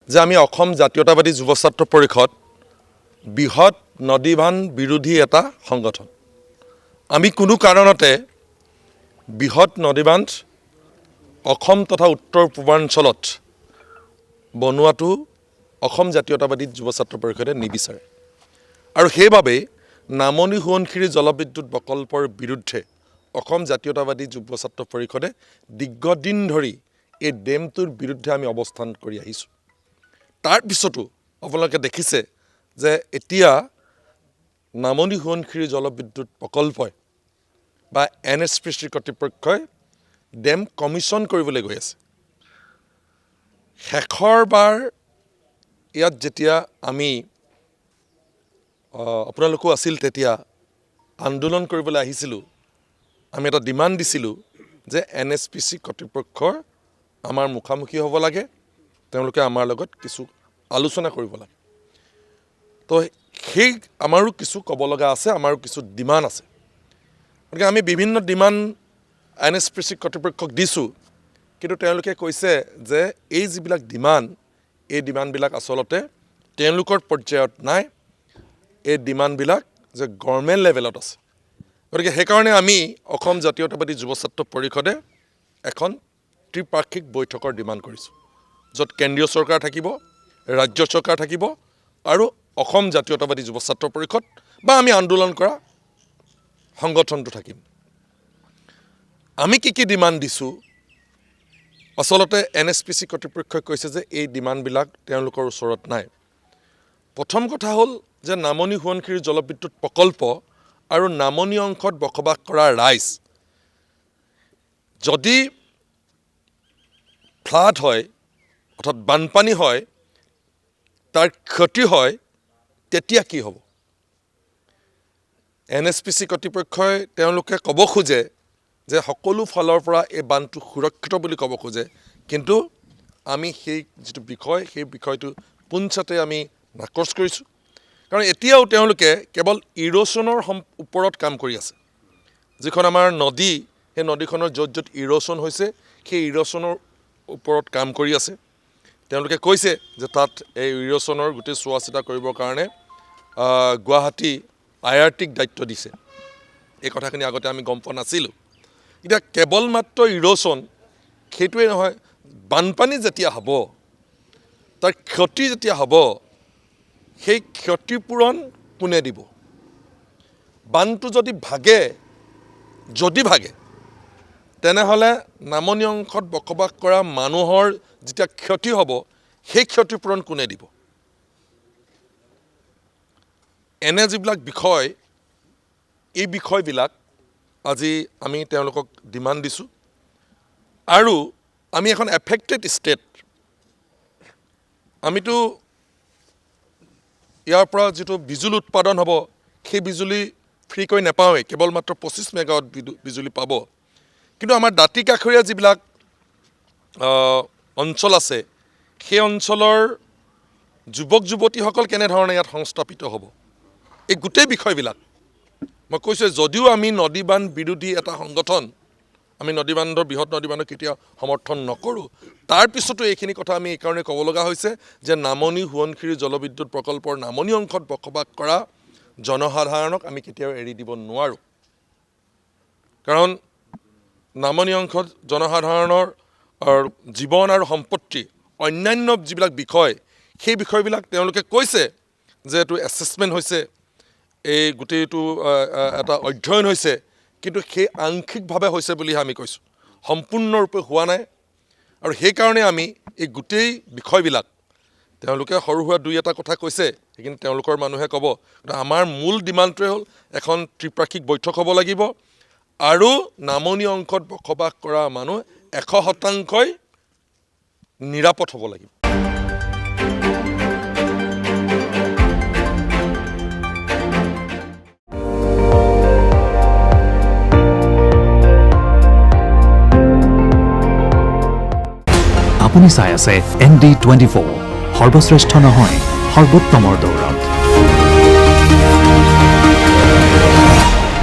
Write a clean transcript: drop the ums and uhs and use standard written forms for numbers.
যে আমি অসম জাতীয়তাবাদী যুৱ ছাত্ৰ পৰিষদ বৃহৎ নদীবান বিৰোধী এটা সংগঠন। আমি কোনো কাৰণতে বৃহৎ নদীবান অসম তথা উত্তৰ পূৰ্বাঞ্চলত বনোৱাটো অসম জাতীয়তাবাদী যুৱ ছাত্ৰ পৰিষদে নিবিচাৰে আৰু সেইবাবে নামনি সোৱণশিৰি জলবিদ্যুৎ প্ৰকল্পৰ বিৰুদ্ধে অসম জাতীয়তাবাদী যুৱ ছাত্ৰ পৰিষদে দীৰ্ঘদিন ধৰি এই ডেমটোৰ বিৰুদ্ধে আমি অৱস্থান কৰি আহিছোঁ। তাৰ পিছতো আপোনালোকে দেখিছে যে এতিয়া নামনি সোৱণশিৰি জলবিদ্যুৎ প্ৰকল্পই বা NHPC কৰ্তৃপক্ষই ডেম কমিশ্যন কৰিবলৈ গৈ আছে। শেষৰবাৰ ইয়াত যেতিয়া আমি আপোনালোকো আছিল তেতিয়া আন্দোলন কৰিবলৈ আহিছিলোঁ, আমি এটা ডিমাণ্ড দিছিলোঁ যে NHPC কৰ্তৃপক্ষৰ আমাৰ মুখামুখি হ'ব লাগে, তেওঁলোকে আমাৰ লগত কিছু আলোচনা কৰিব লাগে। তো সেই আমাৰো কিছু ক'ব লগা আছে, আমাৰো কিছু ডিমাণ্ড আছে। গতিকে আমি বিভিন্ন ডিমাণ্ড NHPC কৰ্তৃপক্ষক দিছোঁ, কিন্তু তেওঁলোকে কৈছে যে এই যিবিলাক ডিমাণ্ড, এই ডিমাণ্ডবিলাক আচলতে তেওঁলোকৰ পৰ্যায়ত নাই, এই ডিমাণ্ডবিলাক যে গভৰ্ণমেণ্ট লেভেলত আছে। গতিকে সেইকাৰণে আমি অসম জাতীয়তাবাদী যুৱ ছাত্ৰ পৰিষদে এখন ত্ৰিপাক্ষিক বৈঠকৰ ডিমাণ্ড কৰিছোঁ, য'ত কেন্দ্ৰীয় চৰকাৰ থাকিব, ৰাজ্য চৰকাৰ থাকিব আৰু অসম জাতীয়তাবাদী যুৱ ছাত্ৰ পৰিষদ বা আমি আন্দোলন কৰা সংগঠনটো থাকিম। আমি কি ডিমাণ্ড দিছোঁ, আচলতে NHPC কৰ্তৃপক্ষই কৈছে যে এই ডিমাণ্ডবিলাক তেওঁলোকৰ ওচৰত নাই। প্ৰথম কথা হ'ল যে নামনি সোৱণশিৰি জলবিদ্যুৎ প্ৰকল্প আৰু নামনি অংশত বসবাস কৰা ৰাইজ যদি ফ্লাড হয় অৰ্থাৎ বানপানী হয়, তাৰ ক্ষতি হয়, তেতিয়া কি হ'ব? NHPC কৰ্তৃপক্ষই তেওঁলোকে ক'ব খোজে যে সকলো ফালৰ পৰা এই বানটো সুৰক্ষিত বুলি ক'ব খোজে, কিন্তু আমি সেই যিটো বিষয়, সেই বিষয়টো পোনছাতে আমি নাকচ কৰিছোঁ। কাৰণ এতিয়াও তেওঁলোকে কেৱল ইৰ'শ্যনৰ ওপৰত কাম কৰি আছে। যিখন আমাৰ নদী, সেই নদীখনৰ য'ত য'ত ইৰ'শ্যন হৈছে, সেই ইৰ'শ্যনৰ ওপৰত কাম কৰি আছে। তেওঁলোকে কৈছে যে তাত এই ইৰ'শ্যনৰ গোটেই চোৱা চিতা কৰিবৰ কাৰণে গুৱাহাটী IRTক দায়িত্ব দিছে। এই কথাখিনি আগতে আমি গম পোৱা নাছিলোঁ। এতিয়া কেৱল মাত্ৰ ইৰ'শ্যন সেইটোৱে নহয়, বানপানী যেতিয়া হ'ব, তাৰ ক্ষতি যেতিয়া হ'ব, সেই ক্ষতিপূৰণ কোনে দিব? বানটো যদি ভাগে তেনেহ'লে নামনি অংশত বসবাস কৰা মানুহৰ যেতিয়া ক্ষতি হ'ব, সেই ক্ষতিপূৰণ কোনে দিব? এনে যিবিলাক বিষয়, এই বিষয়বিলাক আজি আমি তেওঁলোকক ডিমাণ্ড দিছোঁ আৰু আমি এখন এফেক্টেড ষ্টেট, আমিতো ইয়াৰ পৰা যিটো বিজুলী উৎপাদন হ'ব, সেই বিজুলী ফ্ৰীকৈ নাপাওঁৱেই, কেৱল মাত্ৰ 25 মেগাৱাট বিজুলী পাব। কিন্তু আমাৰ দাঁতি কাষৰীয়া যিবিলাক অঞ্চল আছে, সেই অঞ্চলৰ যুৱক যুৱতীসকল কেনেধৰণে ইয়াত সংস্থাপিত হ'ব, এই গোটেই বিষয়বিলাক মই কৈছোঁ। যদিও আমি নদীবান বিৰোধী এটা সংগঠন, আমি নদীবান্ধৰ বৃহৎ নদীবান্ধৰ কেতিয়াও সমৰ্থন নকৰোঁ, তাৰপিছতো এইখিনি কথা আমি এইকাৰণে ক'ব লগা হৈছে যে নামনি সোৱণশিৰি জলবিদ্যুৎ প্ৰকল্পৰ নামনি অংশত বসবাস কৰা জনসাধাৰণক আমি কেতিয়াও এৰি দিব নোৱাৰোঁ। কাৰণ নামনি অংশত জনসাধাৰণৰ জীৱন আৰু সম্পত্তি, অন্যান্য যিবিলাক বিষয়, সেই বিষয়বিলাক তেওঁলোকে কৈছে যে এইটো এছেছমেণ্ট হৈছে, এই গোটেইটো এটা অধ্যয়ন হৈছে, কিন্তু সেই আংশিকভাৱে হৈছে বুলিহে আমি কৈছোঁ, সম্পূৰ্ণৰূপে হোৱা নাই। আৰু সেইকাৰণে আমি এই গোটেই বিষয়বিলাক, তেওঁলোকে সৰু সুৰা দুই এটা কথা কৈছে, সেইখিনি তেওঁলোকৰ মানুহে ক'ব, কিন্তু আমাৰ মূল ডিমাণ্ডটোৱে হ'ল এখন ত্ৰিপাক্ষিক বৈঠক হ'ব লাগিব আৰু নামনি অংশত বসবাস কৰা মানুহ 100% নিৰাপদ হ'ব লাগিব। আপুনি চাই আছে ND24, সৰ্বশ্ৰেষ্ঠ নহয়, সৰ্বোত্তমৰ দৌৰত।